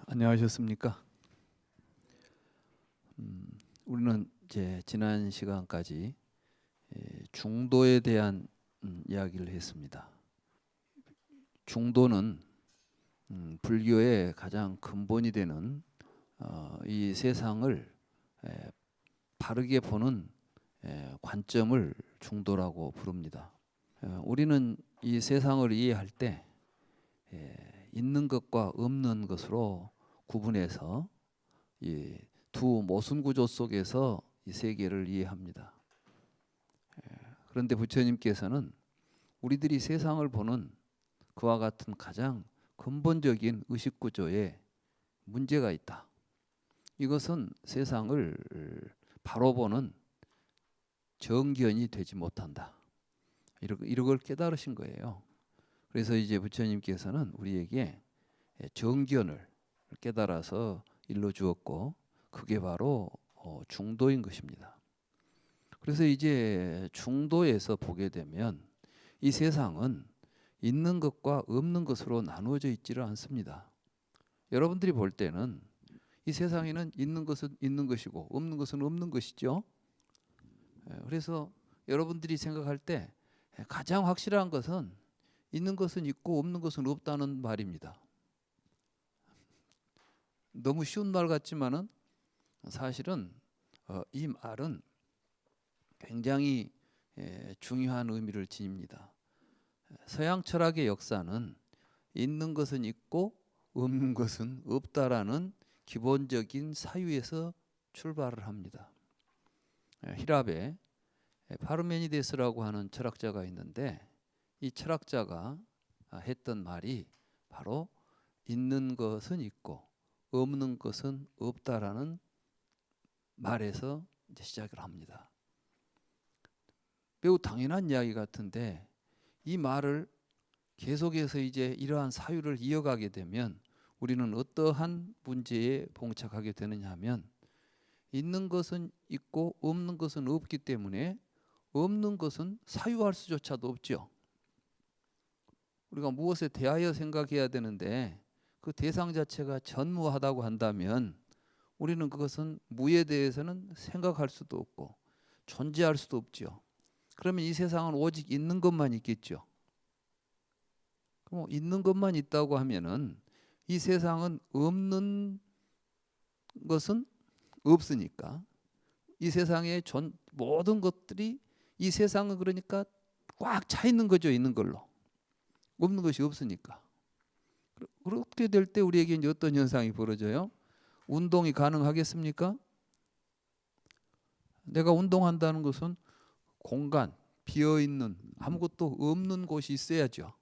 안녕하셨습니까? 우리는 이제 지난 시간까지 중도에 대한 이야기를 했습니다. 중도는 불교의 가장 근본이 되는 이 세상을 바르게 보는 관점을 중도라고 부릅니다. 우리는 이 세상을 이해할 때 있는 것과 없는 것으로 구분해서 이 두 모순 구조 속에서 이 세계를 이해합니다. 그런데 부처님께서는 우리들이 세상을 보는 그와 같은 가장 근본적인 의식 구조에 문제가 있다. 이것은 세상을 바로 보는 정견이 되지 못한다. 이런 걸 깨달으신 거예요. 그래서 이제 부처님께서는 우리에게 정견을 깨달아서 일러 주었고, 그게 바로 중도인 것입니다. 그래서 이제 중도에서 보게 되면 이 세상은 있는 것과 없는 것으로 나누어져 있지를 않습니다. 여러분들이 볼 때는 이 세상에는 있는 것은 있는 것이고 없는 것은 없는 것이죠. 그래서 여러분들이 생각할 때 가장 확실한 것은 있는 것은 있고 없는 것은 없다는 말입니다. 너무 쉬운 말 같지만은 사실은 이 말은 굉장히 중요한 의미를 지닙니다. 서양 철학의 역사는 있는 것은 있고 없는 것은 없다라는 기본적인 사유에서 출발을 합니다. 히랍에 파르메니데스라고 하는 철학자가 있는데, 이 철학자가 했던 말이 바로 있는 것은 있고 없는 것은 없다라는 말에서 이제 시작을 합니다. 매우 당연한 이야기 같은데 이 말을 계속해서 이제 이러한 사유를 이어가게 되면 우리는 어떠한 문제에 봉착하게 되느냐 하면, 있는 것은 있고 없는 것은 없기 때문에 없는 것은 사유할 수조차도 없죠. 우리가 무엇에 대하여 생각해야 되는데 그 대상 자체가 전무하다고 한다면 우리는 그것은 무에 대해서는 생각할 수도 없고 존재할 수도 없죠. 그러면 이 세상은 오직 있는 것만 있겠죠. 그럼 있는 것만 있다고 하면은 이 세상은 없는 것은 없으니까 이 세상의 모든 것들이, 이 세상은 그러니까 꽉 차 있는 거죠. 있는 걸로. 없는 것이 없으니까. 그렇게 될 때 우리에게 이제 어떤 현상이 벌어져요? 운동이 가능하겠습니까? 내가 운동한다는 것은 공간, 비어있는 아무것도 없는 곳이 있어야죠.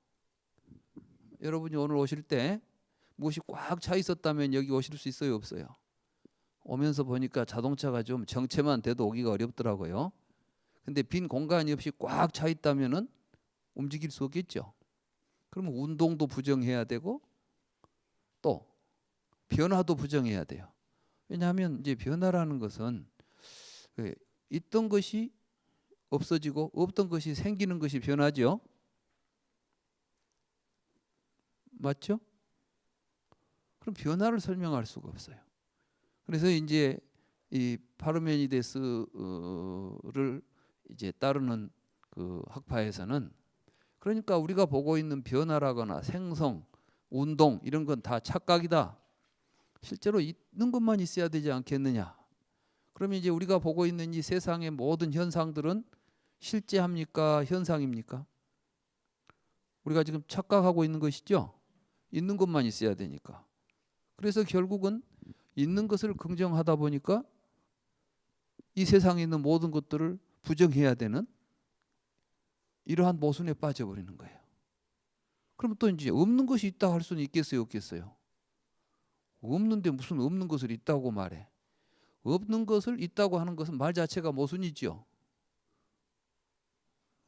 여러분이 오늘 오실 때 무엇이 꽉 차 있었다면 여기 오실 수 있어요, 없어요? 오면서 보니까 자동차가 좀 정체만 돼도 오기가 어렵더라고요. 근데 빈 공간이 없이 꽉 차 있다면은 움직일 수 없겠죠. 그러면 운동도 부정해야 되고 또 변화도 부정해야 돼요. 왜냐하면 이제 변화라는 것은 있던 것이 없어지고 없던 것이 생기는 것이 변화죠. 맞죠? 그럼 변화를 설명할 수가 없어요. 그래서 이제 이 파르메니데스를 이제 따르는 그 학파에서는, 그러니까 우리가 보고 있는 변화라거나 생성, 운동 이런 건 다 착각이다. 실제로 있는 것만 있어야 되지 않겠느냐. 그러면 이제 우리가 보고 있는 이 세상의 모든 현상들은 실제합니까? 현상입니까? 우리가 지금 착각하고 있는 것이죠. 있는 것만 있어야 되니까. 그래서 결국은 있는 것을 긍정하다 보니까 이 세상에 있는 모든 것들을 부정해야 되는 이러한 모순에 빠져버리는 거예요. 그럼 또 이제 없는 것이 있다 할 수는 있겠어요, 없겠어요? 없는데 무슨 없는 것을 있다고 말해? 없는 것을 있다고 하는 것은 말 자체가 모순이죠.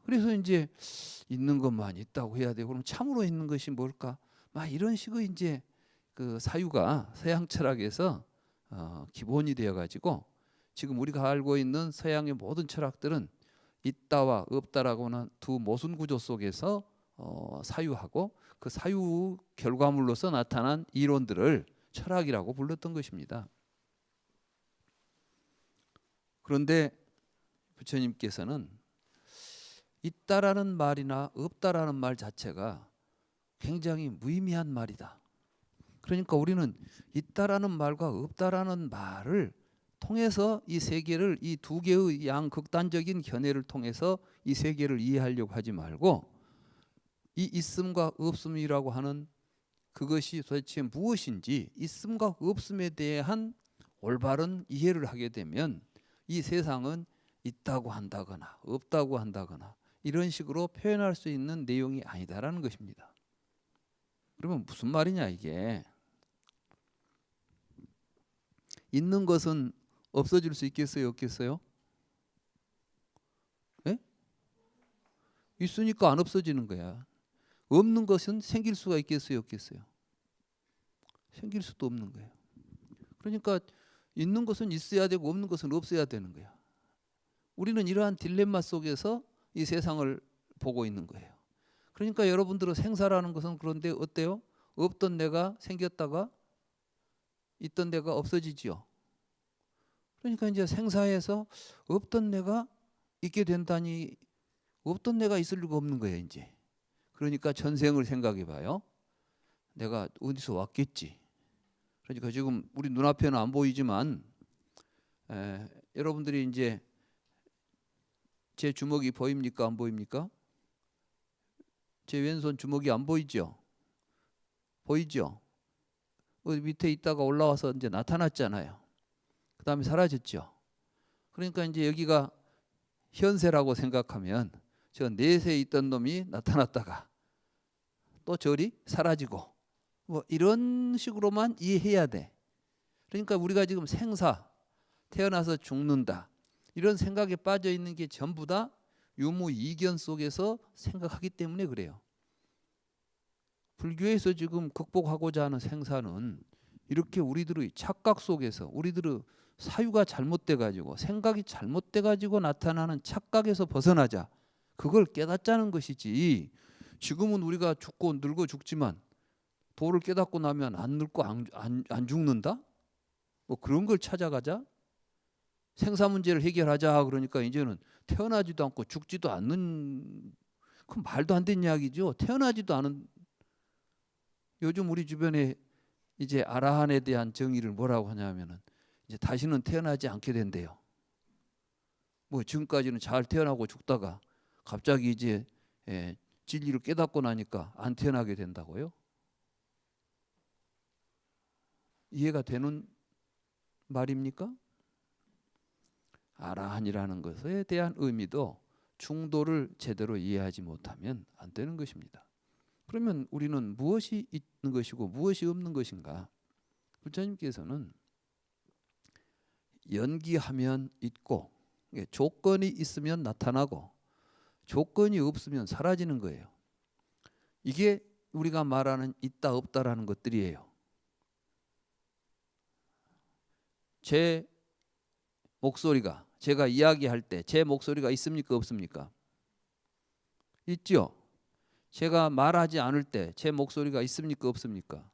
그래서 이제 있는 것만 있다고 해야 되고, 그럼 참으로 있는 것이 뭘까? 막 이런 식의 이제 그 사유가 서양 철학에서 기본이 되어 가지고 지금 우리가 알고 있는 서양의 모든 철학들은 있다와 없다라고 하는 두 모순 구조 속에서 사유하고 그 사유 결과물로서 나타난 이론들을 철학이라고 불렀던 것입니다. 그런데 부처님께서는 있다라는 말이나 없다라는 말 자체가 굉장히 무의미한 말이다. 그러니까 우리는 있다라는 말과 없다라는 말을 통해서 이 세계를, 이 두 개의 양극단적인 견해를 통해서 이 세계를 이해하려고 하지 말고, 이 있음과 없음이라고 하는 그것이 도대체 무엇인지, 있음과 없음에 대한 올바른 이해를 하게 되면 이 세상은 있다고 한다거나 없다고 한다거나 이런 식으로 표현할 수 있는 내용이 아니다라는 것입니다. 그러면 무슨 말이냐 이게. 있는 것은 없어질 수 있겠어요, 없겠어요? 예? 있으니까 안 없어지는 거야. 없는 것은 생길 수가 있겠어요, 없겠어요? 생길 수도 없는 거예요. 그러니까 있는 것은 있어야 되고 없는 것은 없어야 되는 거야. 우리는 이러한 딜레마 속에서 이 세상을 보고 있는 거예요. 그러니까 여러분들은 생사라는 것은 그런데 어때요? 없던 내가 생겼다가 있던 내가 없어지지요. 그러니까 이제 생사에서 없던 내가 있게 된다니, 없던 내가 있을 리가 없는 거예요 이제. 그러니까 전생을 생각해 봐요. 내가 어디서 왔겠지. 그러니까 지금 우리 눈앞에는 안 보이지만 여러분들이 이제 제 주먹이 보입니까, 안 보입니까? 제 왼손 주먹이 안 보이죠? 보이죠? 어디 밑에 있다가 올라와서 이제 나타났잖아요. 그 다음에 사라졌죠. 그러니까 이제 여기가 현세라고 생각하면 저 내세에 있던 놈이 나타났다가 또 저리 사라지고 뭐 이런 식으로만 이해해야 돼. 그러니까 우리가 지금 생사, 태어나서 죽는다, 이런 생각에 빠져 있는 게 전부 다 유무이견 속에서 생각하기 때문에 그래요. 불교에서 지금 극복하고자 하는 생사는 이렇게 우리들의 착각 속에서, 우리들의 사유가 잘못돼 가지고, 생각이 잘못돼 가지고 나타나는 착각에서 벗어나자, 그걸 깨닫자는 것이지. 지금은 우리가 죽고 늙어 죽지만 도를 깨닫고 나면 안 늙고 안 죽는다? 뭐 그런 걸 찾아가자. 생사 문제를 해결하자 그러니까 이제는 태어나지도 않고 죽지도 않는, 그 말도 안 되는 이야기죠. 태어나지도 않은. 요즘 우리 주변에 이제 아라한에 대한 정의를 뭐라고 하냐면은 이제 다시는 태어나지 않게 된대요. 뭐 지금까지는 잘 태어나고 죽다가 갑자기 이제 진리를 깨닫고 나니까 안 태어나게 된다고요? 이해가 되는 말입니까? 아라한이라는 것에 대한 의미도 중도를 제대로 이해하지 못하면 안 되는 것입니다. 그러면 우리는 무엇이 있는 것이고 무엇이 없는 것인가? 부처님께서는 연기하면 있고, 조건이 있으면 나타나고 조건이 없으면 사라지는 거예요. 이게 우리가 말하는 있다 없다라는 것들이에요. 제 목소리가, 제가 이야기할 때 제 목소리가 있습니까, 없습니까? 있죠. 제가 말하지 않을 때 제 목소리가 있습니까, 없습니까?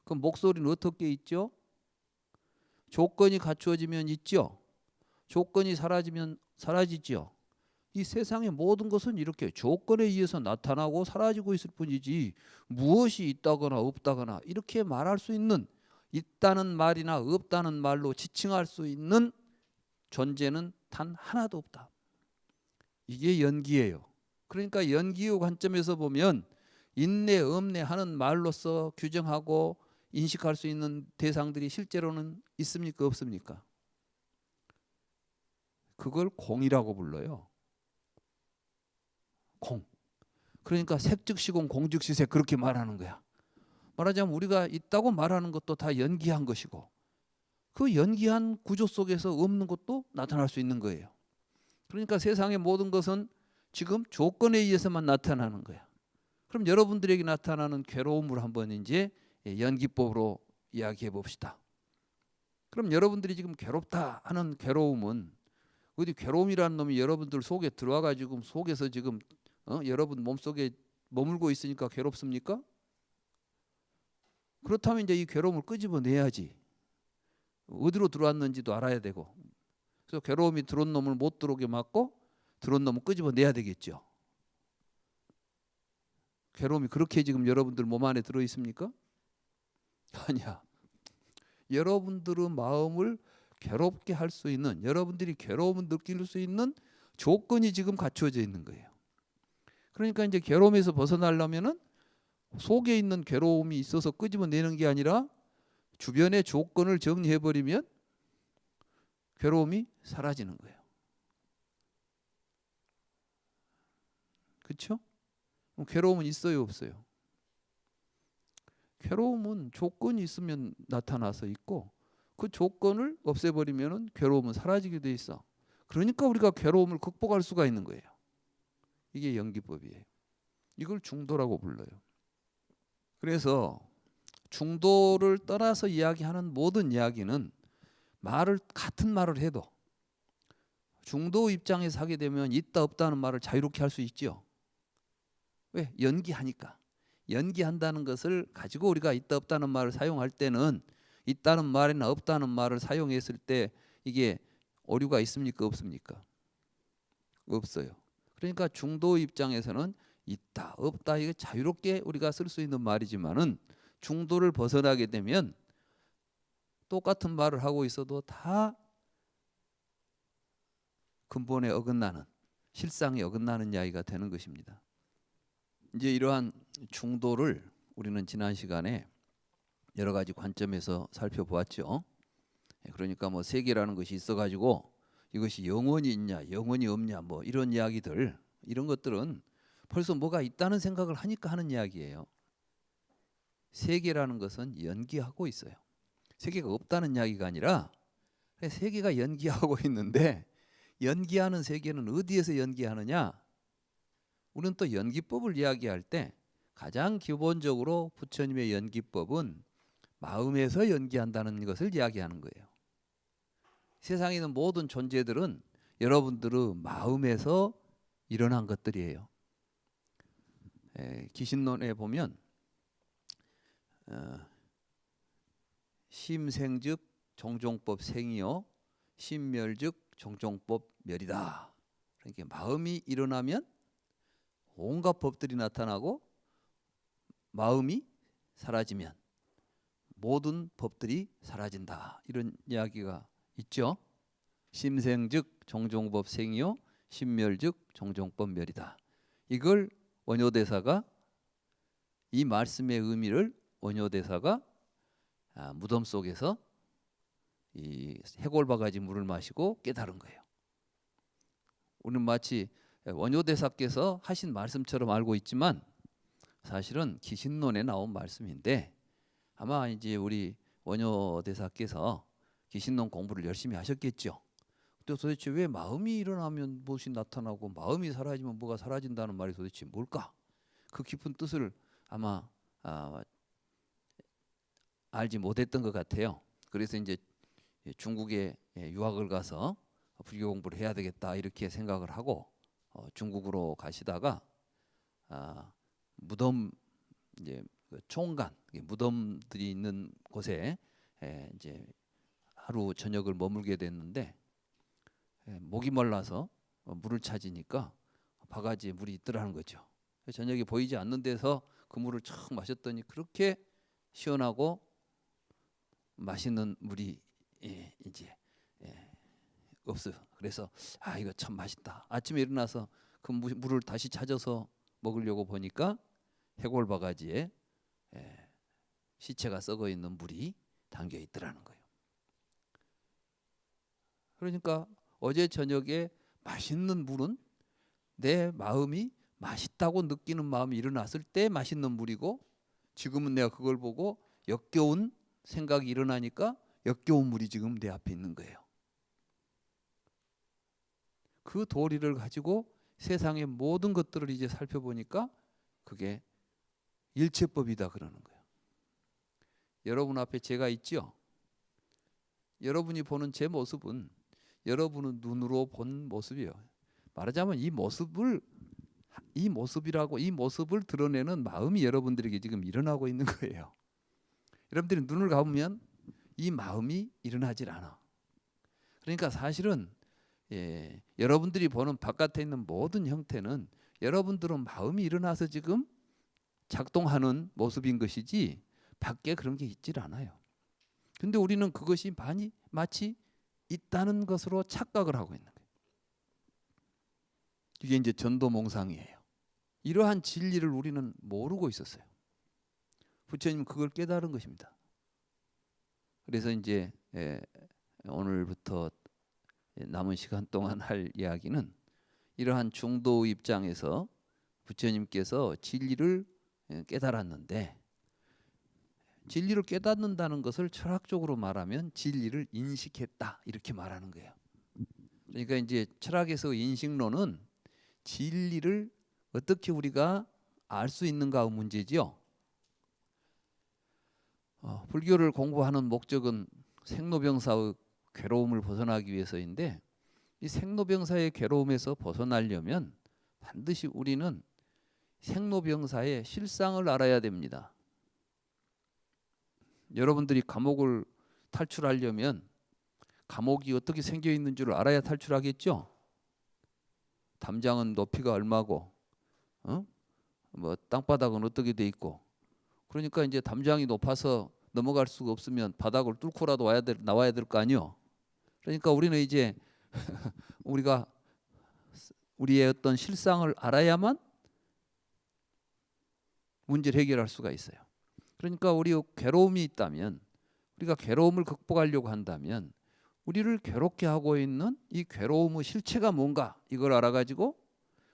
그럼 목소리는 어떻게 있죠? 조건이 갖추어지면 있죠. 조건이 사라지면 사라지죠. 이 세상의 모든 것은 이렇게 조건에 의해서 나타나고 사라지고 있을 뿐이지, 무엇이 있다거나 없다거나 이렇게 말할 수 있는, 있다는 말이나 없다는 말로 지칭할 수 있는 존재는 단 하나도 없다. 이게 연기예요. 그러니까 연기의 관점에서 보면 있네 없네 하는 말로서 규정하고 인식할 수 있는 대상들이 실제로는 있습니까, 없습니까? 그걸 공이라고 불러요. 공. 그러니까 색즉시공 공즉시색, 그렇게 말하는 거야. 말하자면 우리가 있다고 말하는 것도 다 연기한 것이고, 그 연기한 구조 속에서 없는 것도 나타날 수 있는 거예요. 그러니까 세상의 모든 것은 지금 조건에 의해서만 나타나는 거야. 그럼 여러분들에게 나타나는 괴로움을 한번 이제 연기법으로 이야기해 봅시다. 그럼 여러분들이 지금 괴롭다 하는 괴로움은, 어디 괴로움이라는 놈이 여러분들 속에 들어와 가지고 속에서 지금 여러분 몸속에 머물고 있으니까 괴롭습니까? 그렇다면 이제 이 괴로움을 끄집어내야지. 어디로 들어왔는지도 알아야 되고. 그래서 괴로움이 들어온 놈을 못 들어오게 막고 들어온 놈을 끄집어내야 되겠죠. 괴로움이 그렇게 지금 여러분들 몸 안에 들어 있습니까? 아니야. 여러분들의 마음을 괴롭게 할 수 있는, 여러분들이 괴로움을 느낄 수 있는 조건이 지금 갖추어져 있는 거예요. 그러니까 이제 괴로움에서 벗어나려면은 속에 있는 괴로움이 있어서 끄집어내는 게 아니라 주변의 조건을 정리해버리면 괴로움이 사라지는 거예요. 그렇죠? 괴로움은 있어요, 없어요? 괴로움은 조건이 있으면 나타나서 있고 그 조건을 없애버리면 괴로움은 사라지게 돼 있어. 그러니까 우리가 괴로움을 극복할 수가 있는 거예요. 이게 연기법이에요. 이걸 중도라고 불러요. 그래서 중도를 떠나서 이야기하는 모든 이야기는 같은 말을 해도 중도 입장에서 하게 되면 있다 없다는 말을 자유롭게 할 수 있죠. 왜? 연기하니까. 연기한다는 것을 가지고 우리가 있다 없다는 말을 사용할 때는 있다는 말이나 없다는 말을 사용했을 때 이게 오류가 있습니까? 없습니까? 없어요. 그러니까 중도 입장에서는 있다 없다 이게 자유롭게 우리가 쓸 수 있는 말이지만은 중도를 벗어나게 되면 똑같은 말을 하고 있어도 다 근본에 어긋나는, 실상에 어긋나는 이야기가 되는 것입니다. 이제 이러한 중도를 우리는 지난 시간에 여러 가지 관점에서 살펴보았죠. 그러니까 뭐 세계라는 것이 있어가지고 이것이 영원히 있냐 영원히 없냐 뭐 이런 이야기들, 이런 것들은 벌써 뭐가 있다는 생각을 하니까 하는 이야기예요. 세계라는 것은 연기하고 있어요. 세계가 없다는 이야기가 아니라 세계가 연기하고 있는데 연기하는 세계는 어디에서 연기하느냐? 우리는 또 연기법을 이야기할 때 가장 기본적으로 부처님의 연기법은 마음에서 연기한다는 것을 이야기하는 거예요. 세상에 있는 모든 존재들은 여러분들의 마음에서 일어난 것들이에요. 기신론에 보면 심생즉 종종법 생이요 심멸즉 종종법 멸이다. 그러니까 마음이 일어나면 온갖 법들이 나타나고 마음이 사라지면 모든 법들이 사라진다. 이런 이야기가 있죠. 심생즉 종종법 생이요 심멸즉 종종법 멸이다. 이걸 원효대사가, 이 말씀의 의미를 원효대사가 무덤 속에서 이 해골바가지 물을 마시고 깨달은 거예요. 우리는 마치 원효대사께서 하신 말씀처럼 알고 있지만 사실은 기신론에 나온 말씀인데, 아마 이제 우리 원효대사께서 기신론 공부를 열심히 하셨겠죠. 또 도대체 왜 마음이 일어나면 무엇이 나타나고 마음이 사라지면 뭐가 사라진다는 말이 도대체 뭘까? 그 깊은 뜻을 아마 알지 못했던 것 같아요. 그래서 이제 중국에 유학을 가서 불교 공부를 해야 되겠다 이렇게 생각을 하고 중국으로 가시다가 무덤, 이제 총간 무덤들이 있는 곳에 이제 하루 저녁을 머물게 됐는데 목이 말라서 물을 찾으니까 바가지에 물이 있더라는 거죠. 저녁에 보이지 않는 데서 그 물을 촥 마셨더니 그렇게 시원하고 맛있는 물이 이제 없어요. 그래서 이거 참 맛있다. 아침에 일어나서 그 물을 다시 찾아서 먹으려고 보니까 해골 바가지에 시체가 썩어 있는 물이 담겨 있더라는 거예요. 그러니까 어제 저녁에 맛있는 물은 내 마음이 맛있다고 느끼는 마음이 일어났을 때 맛있는 물이고, 지금은 내가 그걸 보고 역겨운 생각이 일어나니까 역겨운 물이 지금 내 앞에 있는 거예요. 그 도리를 가지고 세상의 모든 것들을 이제 살펴보니까 그게 일체법이다 그러는 거예요. 여러분 앞에 제가 있죠. 여러분이 보는 제 모습은 여러분은 눈으로 본 모습이에요. 말하자면 이 모습을 드러내는 마음이 여러분들에게 지금 일어나고 있는 거예요. 여러분들이 눈을 감으면 이 마음이 일어나질 않아. 그러니까 사실은 여러분들이 보는 바깥에 있는 모든 형태는 여러분들은 마음이 일어나서 지금 작동하는 모습인 것이지 밖에 그런 게 있질 않아요. 근데 우리는 그것이 마치 있다는 것으로 착각을 하고 있는 거예요. 이게 이제 전도몽상이에요. 이러한 진리를 우리는 모르고 있었어요. 부처님은 그걸 깨달은 것입니다. 그래서 이제 오늘부터 남은 시간 동안 할 이야기는 이러한 중도 입장에서 부처님께서 진리를 깨달았는데, 진리를 깨닫는다는 것을 철학적으로 말하면 진리를 인식했다 이렇게 말하는 거예요. 그러니까 이제 철학에서 인식론은 진리를 어떻게 우리가 알 수 있는가의 문제지요. 불교를 공부하는 목적은 생로병사의 괴로움을 벗어나기 위해서인데, 이 생로병사의 괴로움에서 벗어나려면 반드시 우리는 생로병사의 실상을 알아야 됩니다. 여러분들이 감옥을 탈출하려면 감옥이 어떻게 생겨 있는 줄 알아야 탈출하겠죠. 담장은 높이가 얼마고, 뭐 땅바닥은 어떻게 돼 있고. 그러니까 이제 담장이 높아서 넘어갈 수가 없으면 바닥을 뚫고라도 나와야 될 거 아니요. 그러니까 우리는 이제 우리가 우리의 어떤 실상을 알아야만 문제를 해결할 수가 있어요. 그러니까 우리 괴로움이 있다면, 우리가 괴로움을 극복하려고 한다면 우리를 괴롭게 하고 있는 이 괴로움의 실체가 뭔가 이걸 알아가지고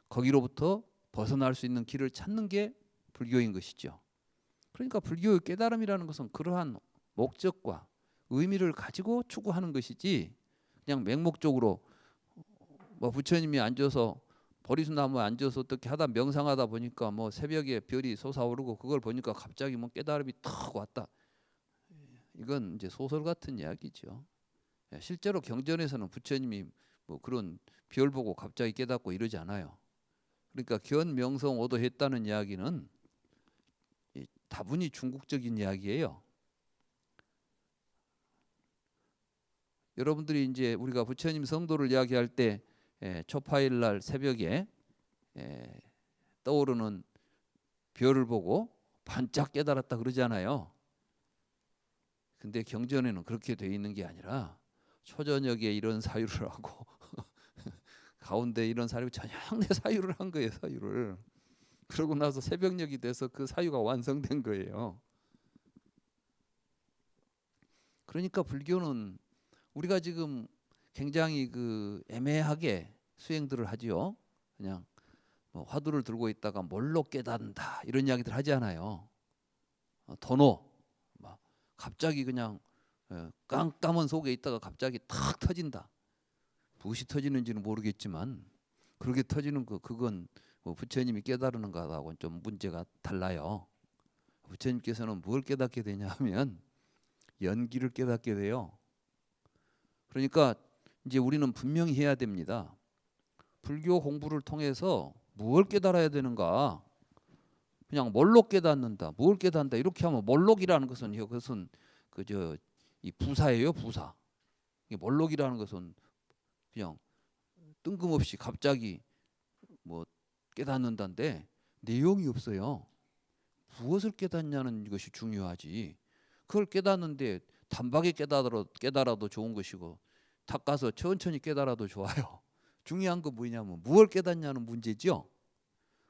거기로부터 벗어날 수 있는 길을 찾는 게 불교인 것이죠. 그러니까 불교의 깨달음이라는 것은 그러한 목적과 의미를 가지고 추구하는 것이지, 그냥 맹목적으로 뭐 부처님이 앉아서 보리수나무에 앉아서 어떻게 하다 명상하다 보니까 뭐 새벽에 별이 솟아오르고 그걸 보니까 갑자기 뭐 깨달음이 탁 왔다. 이건 이제 소설 같은 이야기죠. 실제로 경전에서는 부처님이 뭐 그런 별 보고 갑자기 깨닫고 이러지 않아요. 그러니까 견명성 오도했다는 이야기는 다분히 중국적인 이야기예요. 여러분들이 이제 우리가 부처님 성도를 이야기할 때 초파일 날 새벽에 떠오르는 별을 보고 반짝 깨달았다 그러잖아요. 근데 경전에는 그렇게 돼 있는 게 아니라 초저녁에 이런 사유를 하고 가운데 이런 사유, 저녁내 사유를 한 거예요. 사유를. 그러고 나서 새벽녘이 돼서 그 사유가 완성된 거예요. 그러니까 불교는 우리가 지금 굉장히 그 애매하게 수행들을 하지요. 그냥 뭐 화두를 들고 있다가 뭘로 깨닫는다 이런 이야기들 하지 않아요. 도노 막 갑자기 그냥 깜깜한 속에 있다가 갑자기 탁 터진다. 무엇이 터지는지는 모르겠지만 그렇게 터지는 그건 뭐 부처님이 깨달는 것하고는 좀 문제가 달라요. 부처님께서는 뭘 깨닫게 되냐면 연기를 깨닫게 돼요. 그러니까 이제 우리는 분명히 해야 됩니다. 불교 공부를 통해서 무엇을 깨달아야 되는가? 그냥 몰록 깨닫는다. 뭘 깨닫는다. 이렇게 하면 몰록이라는 것은 그것은 그저 이 부사예요, 부사. 이 몰록이라는 것은 그냥 뜬금없이 갑자기 뭐 깨닫는다인데 내용이 없어요. 무엇을 깨닫냐는 것이 중요하지. 그걸 깨닫는데 단박에 깨달아도 좋은 것이고 탁 가서 천천히 깨달아도 좋아요. 중요한 건 뭐냐면 무엇을 깨닫냐는 문제죠.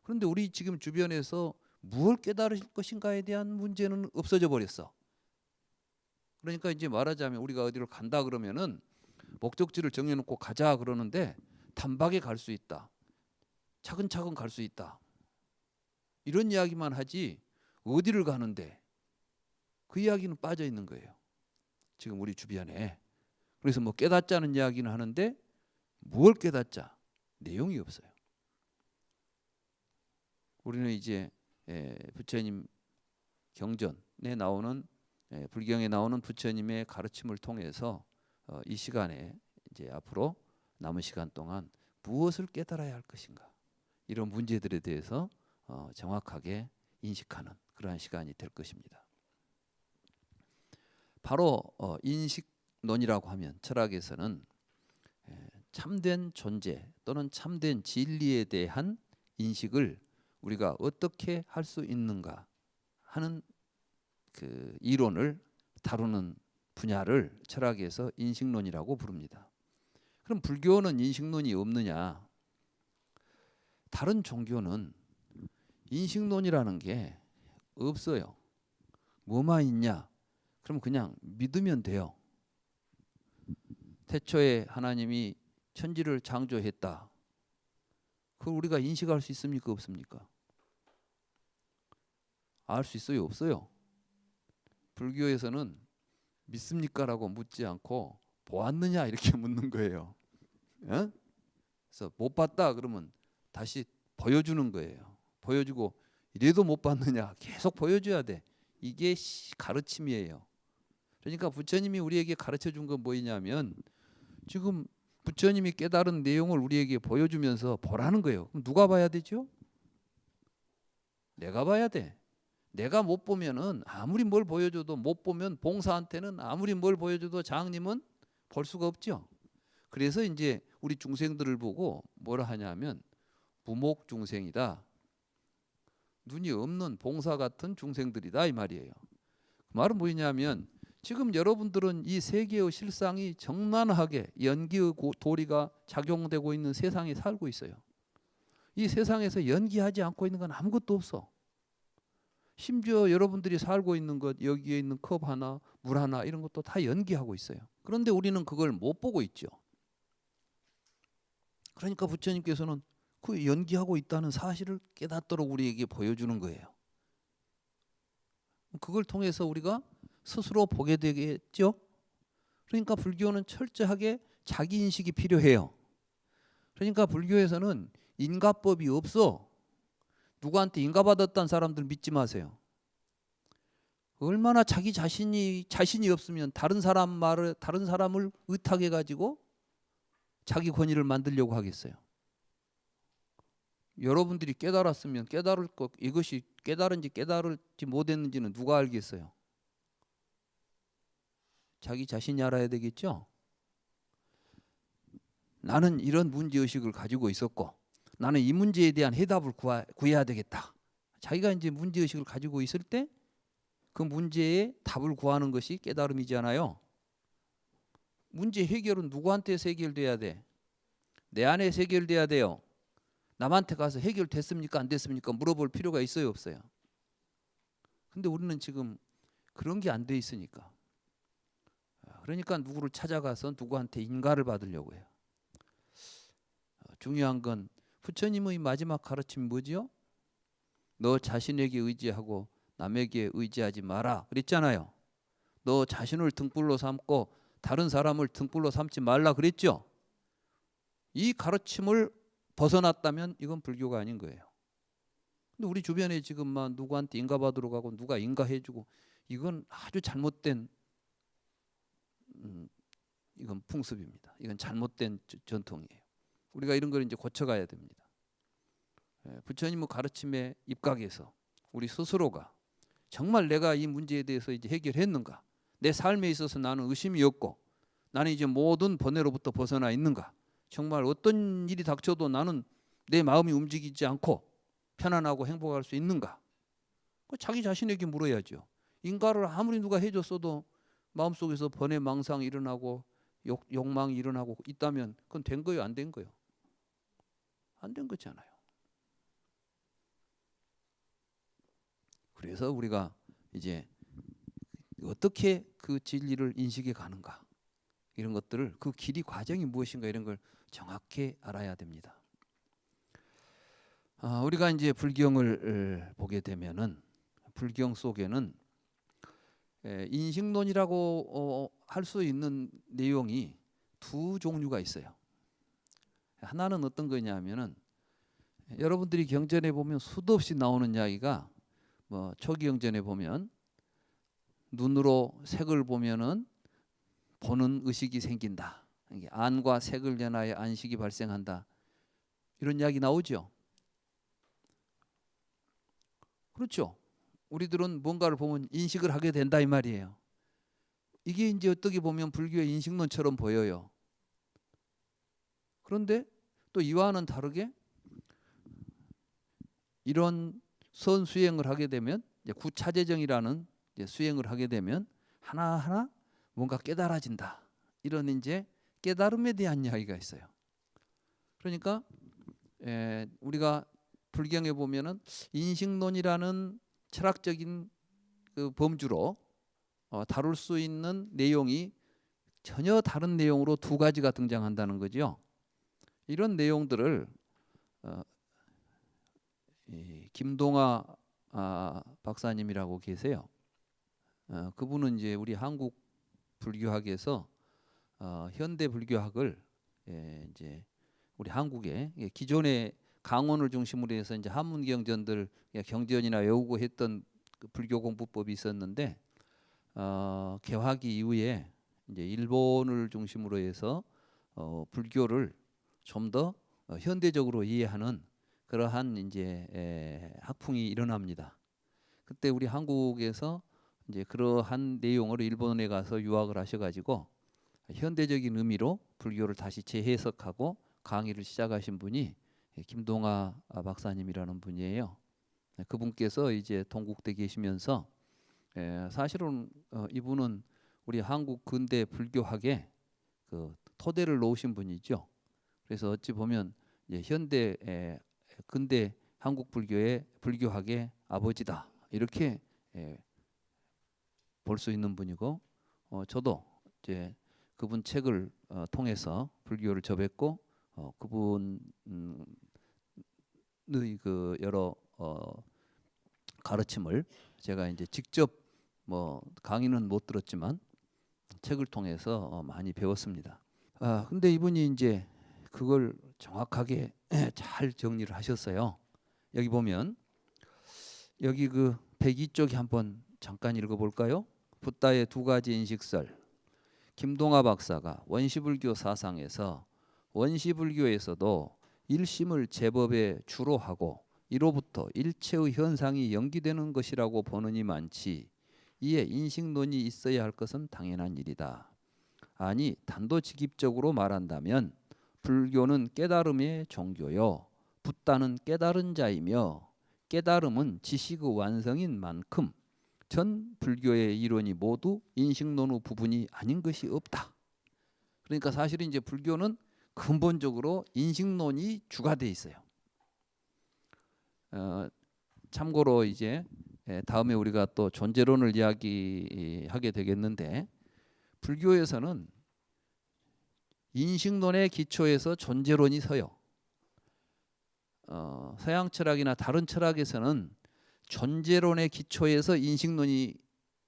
그런데 우리 지금 주변에서 무엇을 깨달을 것인가에 대한 문제는 없어져 버렸어. 그러니까 이제 말하자면 우리가 어디를 간다 그러면은 목적지를 정해놓고 가자 그러는데 단박에 갈 수 있다. 차근차근 갈 수 있다. 이런 이야기만 하지 어디를 가는데 그 이야기는 빠져 있는 거예요. 지금 우리 주변에. 그래서 뭐 깨닫자는 이야기는 하는데 뭘 깨닫자 내용이 없어요. 우리는 이제 부처님 경전에 나오는 불경에 나오는 부처님의 가르침을 통해서 이 시간에 이제 앞으로 남은 시간 동안 무엇을 깨달아야 할 것인가 이런 문제들에 대해서 정확하게 인식하는 그러한 시간이 될 것입니다. 바로 인식론이라고 하면 철학에서는 참된 존재 또는 참된 진리에 대한 인식을 우리가 어떻게 할 수 있는가 하는 그 이론을 다루는 분야를 철학에서 인식론이라고 부릅니다. 그럼 불교는 인식론이 없느냐? 다른 종교는 인식론이라는 게 없어요. 뭐만 있냐? 그럼 그냥 믿으면 돼요. 태초에 하나님이 천지를 창조했다. 그걸 우리가 인식할 수 있습니까? 없습니까? 알 수 있어요? 없어요? 불교에서는 믿습니까? 라고 묻지 않고 보았느냐? 이렇게 묻는 거예요. 예? 그래서 못 봤다 그러면 다시 보여주는 거예요. 보여주고 이래도 못 봤느냐? 계속 보여줘야 돼. 이게 가르침이에요. 그러니까 부처님이 우리에게 가르쳐 준 건 뭐냐면 지금 부처님이 깨달은 내용을 우리에게 보여주면서 보라는 거예요. 그럼 누가 봐야 되죠? 내가 봐야 돼. 내가 못 보면은 아무리 뭘 보여줘도 못 보면 봉사한테는 아무리 뭘 보여줘도 장님은 볼 수가 없죠. 그래서 이제 우리 중생들을 보고 뭐라 하냐면 무목 중생이다. 눈이 없는 봉사 같은 중생들이다 이 말이에요. 그 말은 뭐냐면 지금 여러분들은 이 세계의 실상이 정난하게 연기의 도리가 작용되고 있는 세상에 살고 있어요. 이 세상에서 연기하지 않고 있는 건 아무것도 없어. 심지어 여러분들이 살고 있는 것, 여기에 있는 컵 하나, 물 하나 이런 것도 다 연기하고 있어요. 그런데 우리는 그걸 못 보고 있죠. 그러니까 부처님께서는 그 연기하고 있다는 사실을 깨닫도록 우리에게 보여주는 거예요. 그걸 통해서 우리가 스스로 보게 되겠죠. 그러니까 불교는 철저하게 자기 인식이 필요해요. 그러니까 불교에서는 인가법이 없어. 누구한테 인가받았다는 사람들 믿지 마세요. 얼마나 자기 자신이 없으면 다른 사람을 의탁해 가지고 자기 권위를 만들려고 하겠어요. 여러분들이 깨달았으면 깨달을 것, 이것이 깨달은지 깨달을지 못했는지는 누가 알겠어요? 자기 자신이 알아야 되겠죠. 나는 이런 문제의식을 가지고 있었고 나는 이 문제에 대한 해답을 구해야 되겠다. 자기가 이제 문제의식을 가지고 있을 때 그 문제에 답을 구하는 것이 깨달음이잖아요. 문제 해결은 누구한테서 해결돼야 돼? 내 안에서 해결돼야 돼요. 남한테 가서 해결됐습니까? 안 됐습니까? 물어볼 필요가 있어요? 없어요? 근데 우리는 지금 그런 게 안 돼 있으니까. 그러니까 누구를 찾아가서 누구한테 인가를 받으려고 해요. 중요한 건 부처님의 마지막 가르침이 뭐지요? 너 자신에게 의지하고 남에게 의지하지 마라 그랬잖아요. 너 자신을 등불로 삼고 다른 사람을 등불로 삼지 말라 그랬죠. 이 가르침을 벗어났다면 이건 불교가 아닌 거예요. 근데 우리 주변에 지금 막 누구한테 인가받으러 가고 누가 인가해주고 이건 아주 잘못된 이건 풍습입니다. 이건 잘못된 전통이에요. 우리가 이런 걸 이제 고쳐가야 됩니다. 부처님의 가르침에 입각해서 우리 스스로가 정말 내가 이 문제에 대해서 이제 해결했는가? 내 삶에 있어서 나는 의심이 없고 나는 이제 모든 번뇌로부터 벗어나 있는가? 정말 어떤 일이 닥쳐도 나는 내 마음이 움직이지 않고 편안하고 행복할 수 있는가? 자기 자신에게 물어야죠. 인가를 아무리 누가 해줬어도 마음속에서 번뇌 망상이 일어나고 욕망이 일어나고 있다면 그건 된 거예요? 안 된 거예요? 안 된 거잖아요. 그래서 우리가 이제 어떻게 그 진리를 인식해 가는가 이런 것들을 그 길이 과정이 무엇인가 이런 걸 정확히 알아야 됩니다. 우리가 이제 불경을 보게 되면은 불경 속에는 인식론이라고 할 수 있는 내용이 두 종류가 있어요. 하나는 어떤 거냐면은 여러분들이 경전에 보면 수도 없이 나오는 이야기가 뭐 초기 경전에 보면 눈으로 색을 보면은 보는 의식이 생긴다. 안과 색을 연하여 안식이 발생한다. 이런 이야기 나오죠. 그렇죠. 우리들은 뭔가를 보면 인식을 하게 된다 이 말이에요. 이게 이제 어떻게 보면 불교의 인식론처럼 보여요. 그런데 또 이와는 다르게 이런 선수행을 하게 되면 이제 구차재정이라는 이제 수행을 하게 되면 하나하나 뭔가 깨달아진다. 이런 이제 깨달음에 대한 이야기가 있어요. 그러니까 우리가 불경에 보면은 인식론이라는 철학적인 그 범주로 다룰 수 있는 내용이 전혀 다른 내용으로 두 가지가 등장한다는 거죠. 이런 내용들을 김동아 박사님이라고 계세요. 그분은 이제 우리 한국 불교학에서 현대 불교학을 이제 우리 한국에 기존의 강원을 중심으로 해서 이제 한문경전들 경전이나 외우고 했던 그 불교 공부법이 있었는데 개화기 이후에 이제 일본을 중심으로 해서 불교를 좀 더 현대적으로 이해하는 그러한 이제 학풍이 일어납니다. 그때 우리 한국에서 이제 그러한 내용을 일본에 가서 유학을 하셔가지고 현대적인 의미로 불교를 다시 재해석하고 강의를 시작하신 분이 김동아 박사님이라는 분이에요. 그분께서 이제 동국대 계시면서 사실은 이분은 우리 한국 근대 불교학에 그 토대를 놓으신 분이죠. 그래서 어찌 보면 이제 현대 근대 한국 불교의 불교학의 아버지다 이렇게 볼 수 있는 분이고 저도 이제 그분 책을 통해서 불교를 접했고 그분의 그 여러 가르침을 제가 이제 직접 뭐 강의는 못 들었지만 책을 통해서 많이 배웠습니다. 근데 이분이 이제 그걸 정확하게 잘 정리를 하셨어요. 여기 보면 여기 그 102쪽에 한번 잠깐 읽어볼까요? 붓다의 두 가지 인식설. 김동아 박사가 원시불교 사상에서 원시불교에서도 일심을 제법에 주로 하고 이로부터 일체의 현상이 연기되는 것이라고 보느니 많지 이에 인식론이 있어야 할 것은 당연한 일이다. 아니 단도직입적으로 말한다면 불교는 깨달음의 종교요 붓다는 깨달은 자이며 깨달음은 지식의 완성인 만큼 전 불교의 이론이 모두 인식론의 부분이 아닌 것이 없다. 그러니까 사실은 이제 불교는 근본적으로 인식론이 주가 돼 있어요. 참고로 이제 다음에 우리가 또 존재론을 이야기하게 되겠는데 불교에서는 인식론의 기초에서 존재론이 서요. 서양 철학이나 다른 철학에서는 존재론의 기초에서 인식론이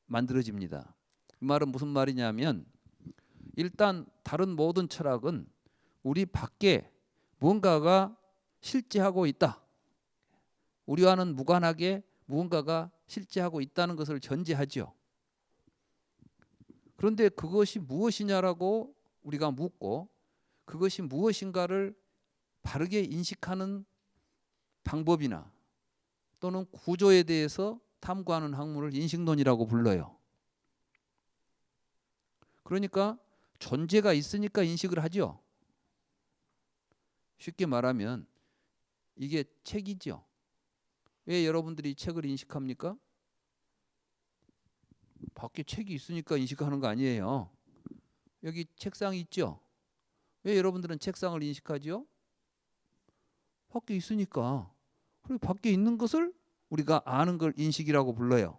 만들어집니다. 이 말은 무슨 말이냐면 일단 다른 모든 철학은 우리 밖에 무언가가 실제하고 있다. 우리와는 무관하게 무언가가 실제하고 있다는 것을 전제하죠. 그런데 그것이 무엇이냐라고 우리가 묻고 그것이 무엇인가를 바르게 인식하는 방법이나 또는 구조에 대해서 탐구하는 학문을 인식론이라고 불러요. 그러니까 존재가 있으니까 인식을 하죠. 쉽게 말하면 이게 책이죠. 왜 여러분들이 책을 인식합니까? 밖에 책이 있으니까 인식하는 거 아니에요. 여기 책상이 있죠. 왜 여러분들은 책상을 인식하죠? 밖에 있으니까. 그리고 밖에 있는 것을 우리가 아는 걸 인식이라고 불러요.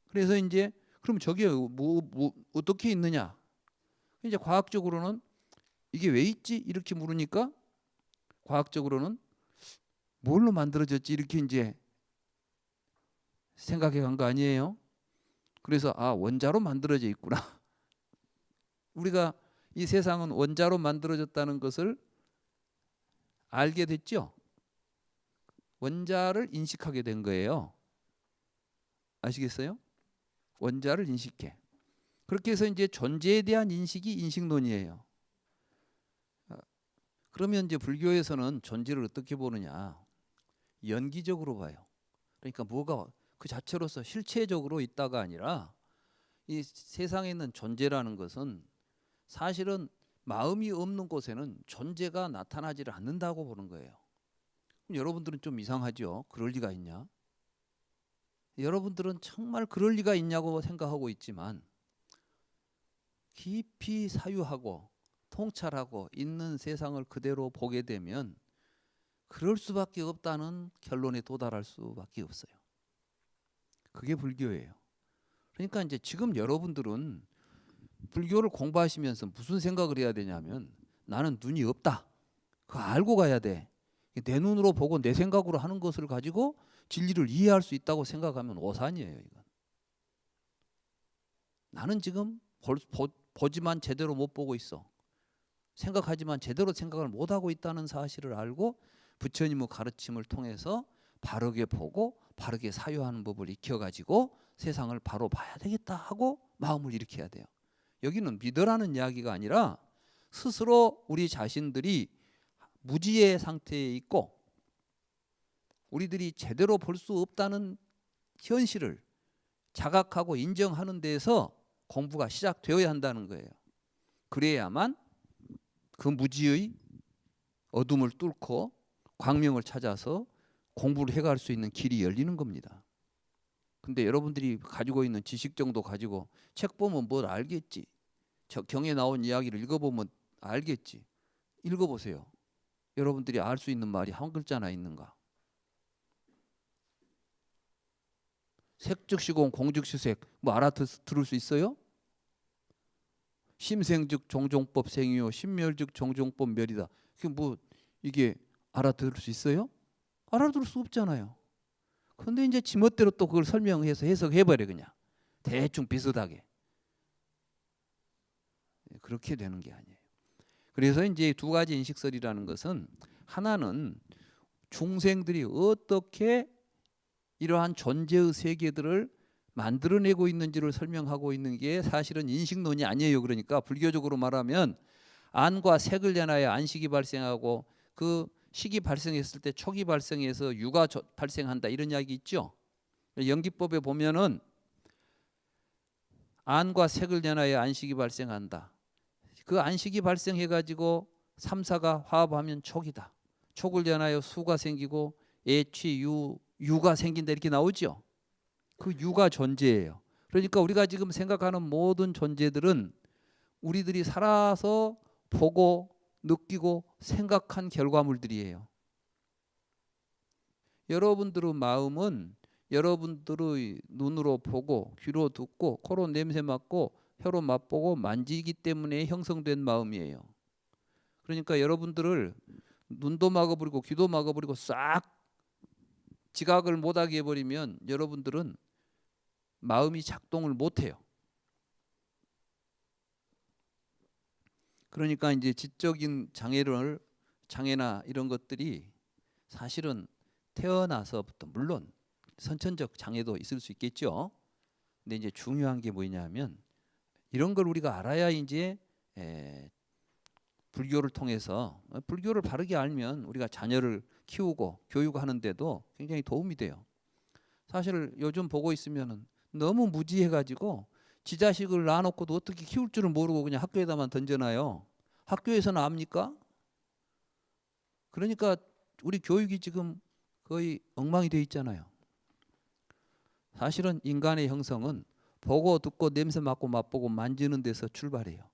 그래서 이제 그럼 저게 뭐 어떻게 있느냐? 이제 과학적으로는 이게 왜 있지? 이렇게 물으니까 과학적으로는 뭘로 만들어졌지? 이렇게 이제 생각해 간 거 아니에요? 그래서 원자로 만들어져 있구나. 우리가 이 세상은 원자로 만들어졌다는 것을 알게 됐죠. 원자를 인식하게 된 거예요. 아시겠어요? 원자를 인식해. 그렇게 해서 이제 존재에 대한 인식이 인식론이에요. 그러면 이제 불교에서는 존재를 어떻게 보느냐? 연기적으로 봐요. 그러니까 뭐가 그 자체로서 실체적으로 있다가 아니라 이 세상에 있는 존재라는 것은 사실은 마음이 없는 곳에는 존재가 나타나지를 않는다고 보는 거예요. 그럼 여러분들은 좀 이상하죠? 그럴 리가 있냐? 여러분들은 정말 그럴 리가 있냐고 생각하고 있지만 깊이 사유하고 통찰하고 있는 세상을 그대로 보게 되면 그럴 수밖에 없다는 결론에 도달할 수밖에 없어요. 그게 불교예요. 그러니까 이제 지금 여러분들은 불교를 공부하시면서 무슨 생각을 해야 되냐면 나는 눈이 없다. 그거 알고 가야 돼. 내 눈으로 보고 내 생각으로 하는 것을 가지고 진리를 이해할 수 있다고 생각하면 오산이에요. 이건. 나는 지금 보지만 제대로 못 보고 있어. 생각하지만 제대로 생각을 못하고 있다는 사실을 알고 부처님의 가르침을 통해서 바르게 보고 바르게 사유하는 법을 익혀가지고 세상을 바로 봐야 되겠다 하고 마음을 일으켜야 돼요. 여기는 믿으라는 이야기가 아니라 스스로 우리 자신들이 무지의 상태에 있고 우리들이 제대로 볼 수 없다는 현실을 자각하고 인정하는 데에서 공부가 시작되어야 한다는 거예요. 그래야만 그 무지의 어둠을 뚫고 광명을 찾아서 공부를 해갈 수 있는 길이 열리는 겁니다. 근데 여러분들이 가지고 있는 지식 정도 가지고 책 보면 뭘 알겠지. 저 경에 나온 이야기를 읽어보면 알겠지. 읽어보세요. 여러분들이 알 수 있는 말이 한 글자나 있는가? 색즉시공 공즉시색 뭐 알아들을 수 있어요? 심생즉 종종법 생이요 심멸즉 종종법 멸이다. 그게 뭐 이게 알아들을 수 있어요? 알아들을 수 없잖아요. 그런데 이제 지멋대로 또 그걸 설명해서 해석해버려 그냥 대충 비슷하게. 그렇게 되는 게 아니에요. 그래서 이제 두 가지 인식설이라는 것은 하나는 중생들이 어떻게 이러한 존재의 세계들을 만들어내고 있는지를 설명하고 있는 게 사실은 인식론이 아니에요. 그러니까 불교적으로 말하면 안과 색을 내놔야 안식이 발생하고 그 식이 발생했을 때 촉이 발생해서 유가 발생한다 이런 이야기 있죠. 연기법에 보면은 안과 색을 내놔야 안식이 발생한다. 그 안식이 발생해가지고 삼사가 화합하면 촉이다. 촉을 내놔야 수가 생기고 애취 유가 생긴다 이렇게 나오죠. 그 유가 존재예요. 그러니까 우리가 지금 생각하는 모든 존재들은 우리들이 살아서 보고 느끼고 생각한 결과물들이에요. 여러분들의 마음은 여러분들의 눈으로 보고 귀로 듣고 코로 냄새 맡고 혀로 맛보고 만지기 때문에 형성된 마음이에요. 그러니까 여러분들을 눈도 막아버리고 귀도 막아버리고 싹 지각을 못하게 해버리면 여러분들은 마음이 작동을 못해요. 그러니까 이제 지적인 장애나 이런 것들이 사실은 태어나서부터 물론 선천적 장애도 있을 수 있겠죠. 근데 이제 중요한 게 뭐냐면 이런 걸 우리가 알아야 이제 불교를 통해서 불교를 바르게 알면 우리가 자녀를 키우고 교육하는데도 굉장히 도움이 돼요. 사실 요즘 보고 있으면은 너무 무지해가지고 지 자식을 낳아놓고도 어떻게 키울 줄을 모르고 그냥 학교에다만 던져놔요. 학교에서는 압니까? 그러니까 우리 교육이 지금 거의 엉망이 돼 있잖아요. 사실은 인간의 형성은 보고 듣고 냄새 맡고 맛보고 만지는 데서 출발해요.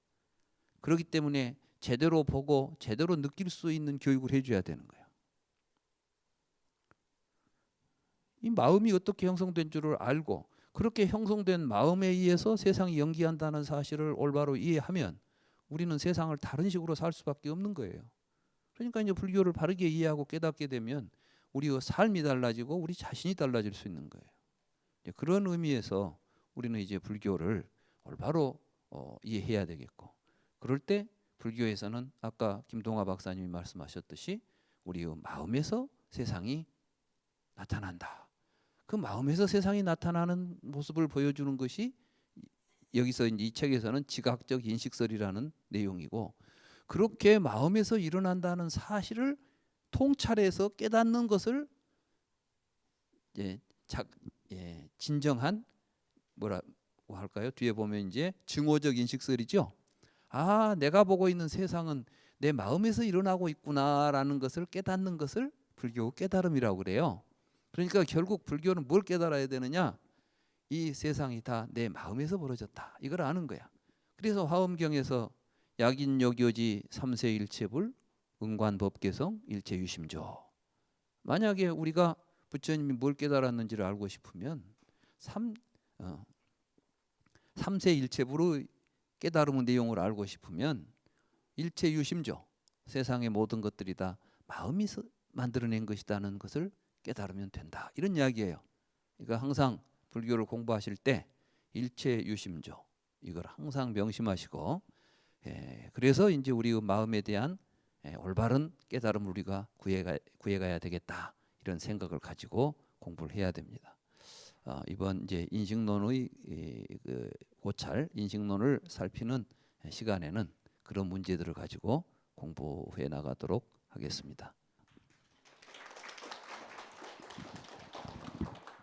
그렇기 때문에 제대로 보고 제대로 느낄 수 있는 교육을 해줘야 되는 거예요. 이 마음이 어떻게 형성된 줄을 알고 그렇게 형성된 마음에 의해서 세상이 연기한다는 사실을 올바로 이해하면 우리는 세상을 다른 식으로 살 수밖에 없는 거예요. 그러니까 이제 불교를 바르게 이해하고 깨닫게 되면 우리의 삶이 달라지고 우리 자신이 달라질 수 있는 거예요. 그런 의미에서 우리는 이제 불교를 올바로 이해해야 되겠고 그럴 때 불교에서는 아까 김동화 박사님이 말씀하셨듯이 우리의 마음에서 세상이 나타난다. 그 마음에서 세상이 나타나는 모습을 보여주는 것이 여기서 이제 이 책에서는 지각적 인식설이라는 내용이고 그렇게 마음에서 일어난다는 사실을 통찰해서 깨닫는 것을 진정한 할까요? 뒤에 보면 이제 증오적 인식설이죠. 아, 내가 보고 있는 세상은 내 마음에서 일어나고 있구나라는 것을 깨닫는 것을 불교 깨달음이라고 그래요. 그러니까 결국 불교는 뭘 깨달아야 되느냐? 이 세상이 다 내 마음에서 벌어졌다. 이걸 아는 거야. 그래서 화엄경에서 약인욕요지 삼세일체불 응관법계성 일체유심조. 만약에 우리가 부처님이 뭘 깨달았는지를 알고 싶으면 삼세일체불의 깨달음의 내용을 알고 싶으면 일체유심조, 세상의 모든 것들이 다 마음이 만들어낸 것이라는 것을 깨달으면 된다. 이런 이야기예요. 그러니까 항상 불교를 공부하실 때 일체유심조 이걸 항상 명심하시고, 그래서 이제 우리의 마음에 대한 올바른 깨달음을 우리가 구해가야 되겠다, 이런 생각을 가지고 공부를 해야 됩니다. 이번 이제 인식론의 그 고찰, 인식론을 살피는 시간에는 그런 문제들을 가지고 공부해 나가도록 하겠습니다.